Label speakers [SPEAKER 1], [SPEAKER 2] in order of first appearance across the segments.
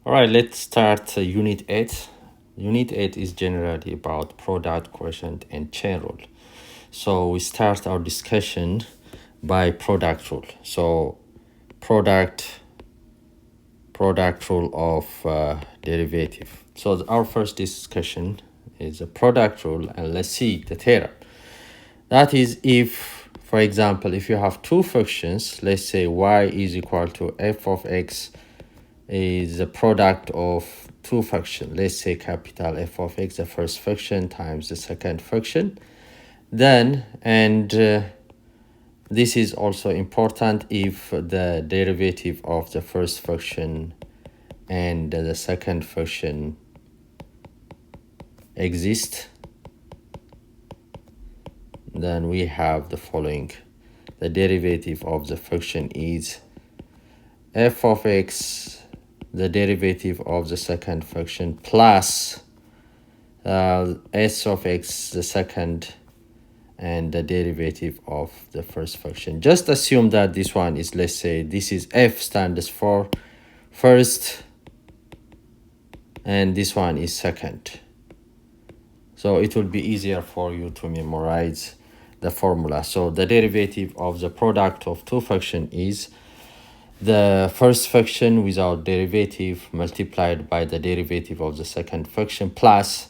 [SPEAKER 1] All right, let's start Unit 8. Unit 8 is generally about product, quotient, and chain rule. So we start our discussion by product rule. So product rule of derivative. So our first discussion is a product rule, and let's see the theorem. That is, if, for example, if you have two functions, let's say y is equal to f of x is the product of two functions. Let's say capital F of x, the first function, times the second function. Then, this is also important if the derivative of the first function and the second function exist, then we have the following. The derivative of the function is f of x, the derivative of the second function, plus s of x, the second, and the derivative of the first function. Just assume that this one is, let's say, this is f stands for first, and this one is second. So it will be easier for you to memorize the formula. So the derivative of the product of two functions is the first function without derivative multiplied by the derivative of the second function plus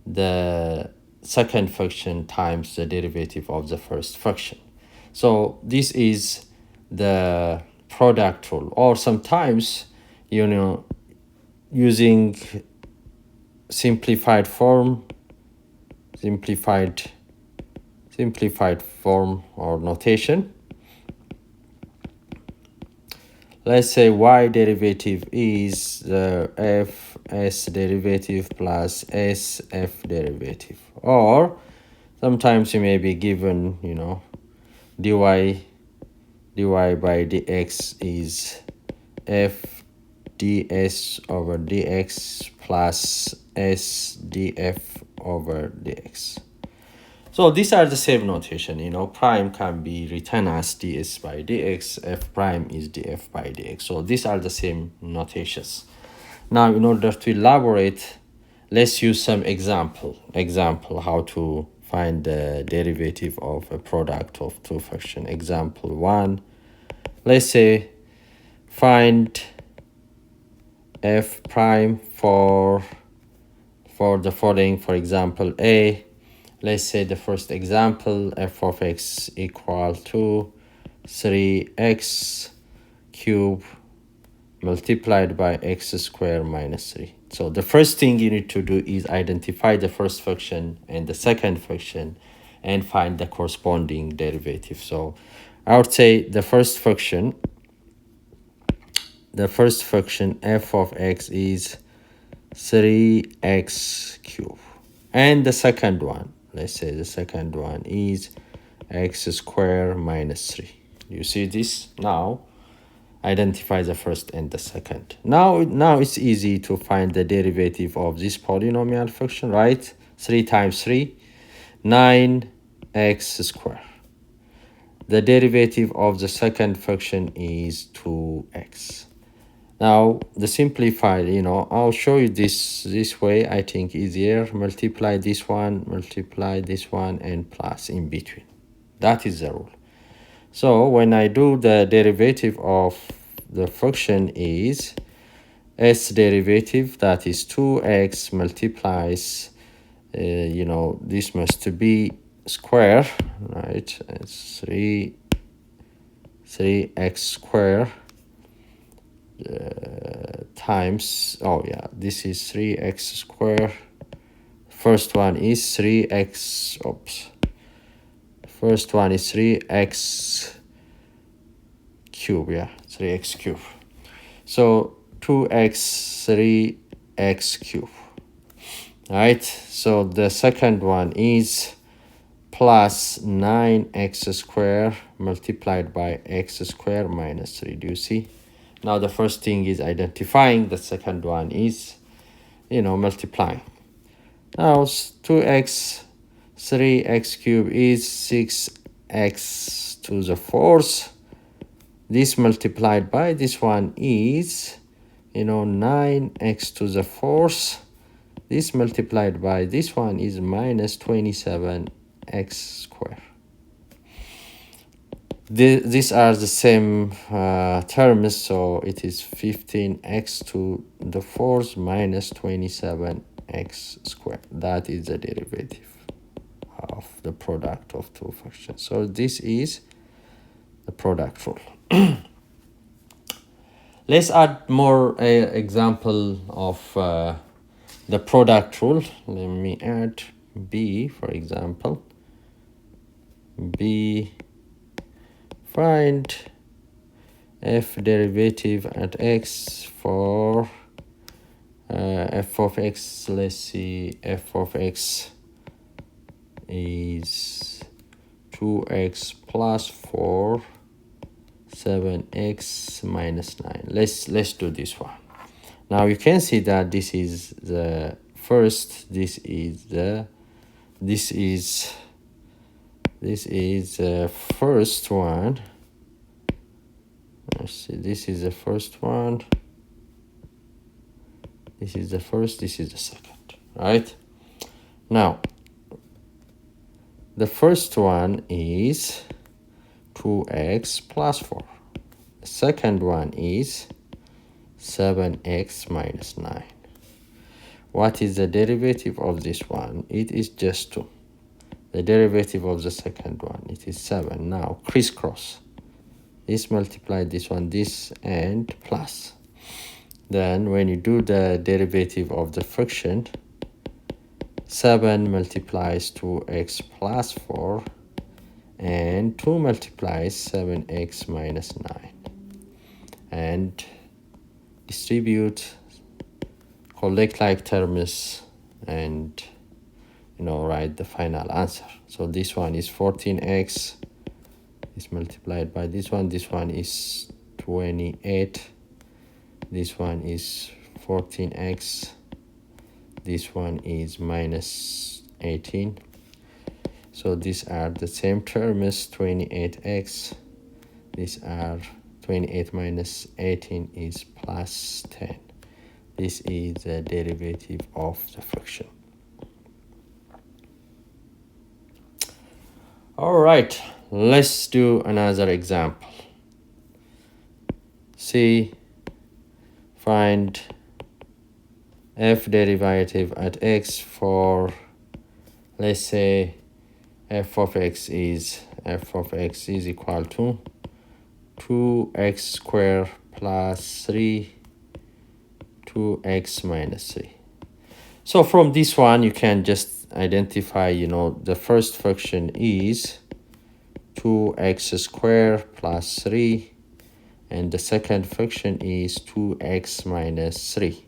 [SPEAKER 1] the second function times the derivative of the first function. So this is the product rule. Or sometimes, using simplified form or notation, let's say y derivative is the fs derivative plus sf derivative. Or sometimes you may be given, dy by dx is f ds over dx plus s df over dx. So these are the same notation. Prime can be written as ds by dx, f prime is df by dx. So these are the same notations. Now, in order to elaborate, let's use some example how to find the derivative of a product of two functions. Example 1, let's say find f prime for the following. For example a, let's say the first example, f of x equal to 3x cubed multiplied by x squared minus 3. So the first thing you need to do is identify the first function and the second function and find the corresponding derivative. So I would say the first function f of x is 3x cubed. And the second one, let's say the second one is x squared minus 3. You see this? Now identify the first and the second. Now it's easy to find the derivative of this polynomial function, right? 3 times 3, 9x squared. The derivative of the second function is 2x. Now the simplified, I'll show you this way. I think easier. Multiply this one, and plus in between. That is the rule. So when I do the derivative of the function is s derivative, that is 2x multiplies, this must be square, right? It's 3x squared times, this is 3x squared. First one is 3x, first one is 3x cube, 3x cube. So 2x, 3x cube. All right, so the second one is plus 9x squared multiplied by x squared minus 3. Do you see? Now the first thing is identifying, the second one is, multiplying. Now 2x, 3x cubed is 6x to the fourth. This multiplied by this one is 9x to the fourth. This multiplied by this one is minus 27x squared. These are the same terms, so it is 15x to the fourth minus 27x squared. That is the derivative of the product of two functions. So this is the product rule. Let's add more example of the product rule. Let me add b, for example. B, find f derivative at x for f of x. Let's see, f of x is 2x plus 4, 7x minus 9. Let's do this one. Now you can see that this is the first, this is the first one. Let's see, this is the first one, this is the first, this is the second, right? Now the first one is 2x plus 4. The second one is 7x minus 9. What is the derivative of this one? It is just 2. The derivative of the second one, it is 7. Now crisscross. This multiply this one, this, and plus. Then when you do the derivative of the fraction, 7 multiplies 2x plus 4, and 2 multiplies 7x minus 9. And distribute, collect like terms, and write the final answer. So this one is 14x, is multiplied by this one is 28, this one is 14x, this one is minus 18. So these are the same terms, 28x. These are 28 minus 18 is plus 10. This is the derivative of the fraction. All right, let's do another example. C, find f derivative at x for, let's say, f of x is equal to 2x squared plus 3, 2x minus 3. So from this one, you can just identify, the first fraction is 2x squared plus 3, and the second fraction is 2x minus 3.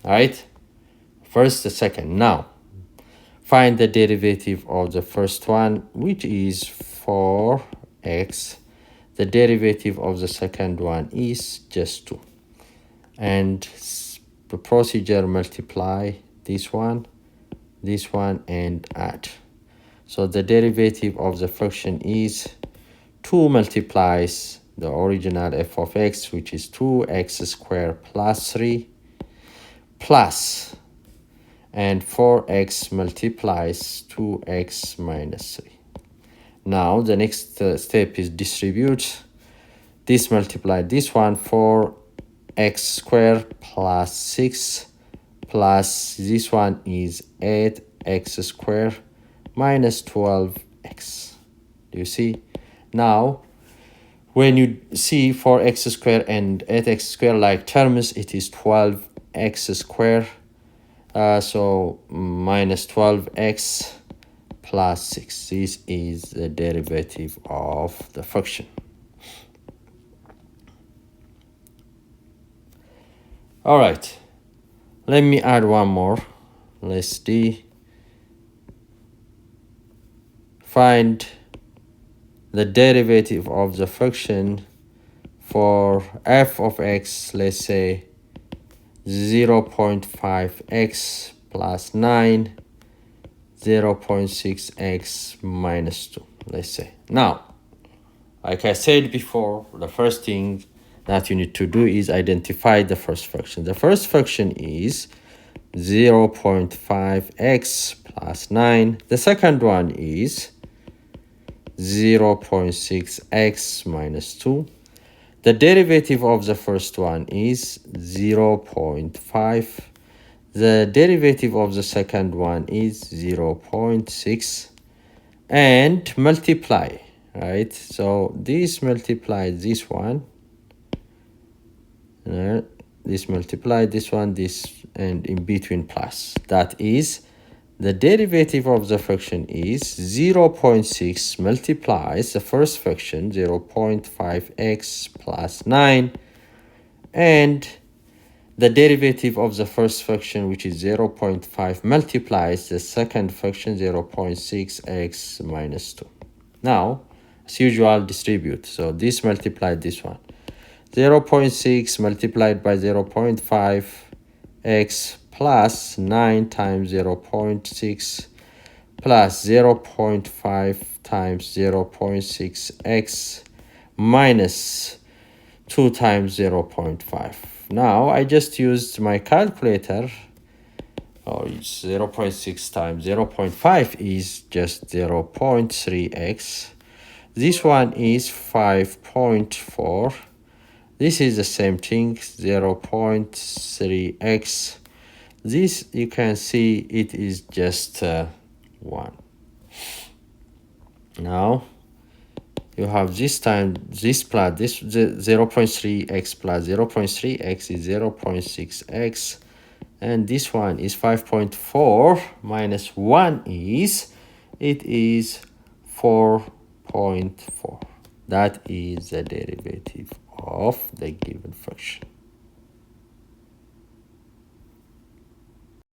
[SPEAKER 1] All right? First, the second. Now, find the derivative of the first one, which is 4x. The derivative of the second one is just 2. And the procedure, multiply this one, and add. So the derivative of the fraction is 2 multiplies the original f of x, which is 2x squared plus 3, plus, and 4x multiplies 2x minus 3. Now the next step is distribute. This multiply this one, 4x squared plus 6, plus this one is 8x squared minus 12x. Do you see? Now, when you see 4x squared and 8x squared like terms, it is 12x squared. So minus 12x plus 6. This is the derivative of the fraction. All right. Let me add one more. Let's D. Find the derivative of the fraction for f of x, let's say 0.5x plus 9, 0.6x minus 2, let's say. Now, like I said before, the first thing, that you need to do is identify the first function. The first function is 0.5x plus 9. The second one is 0.6x minus 2. The derivative of the first one is 0.5. The derivative of the second one is 0.6. And multiply, right? So this multiplies this one. This multiply this one, this, and in between plus. That is, the derivative of the function is 0.6 multiplies the first function 0.5x plus 9, and the derivative of the first function, which is 0.5, multiplies the second function 0.6x minus 2. Now, as usual, distribute. So this multiplied this one. 0.6 multiplied by 0.5x plus 9 times 0.6 plus 0.5 times 0.6x minus 2 times 0.5. Now I just used my calculator. It's 0.6 times 0.5 is just 0.3x. This one is 5.4. This is the same thing, 0.3x. This, you can see, it is just 1. Now, you have this time, this plus this 0.3x plus 0.3x is 0.6x. And this one is 5.4 minus 1 is, it is 4.4. That is the derivative of the given function.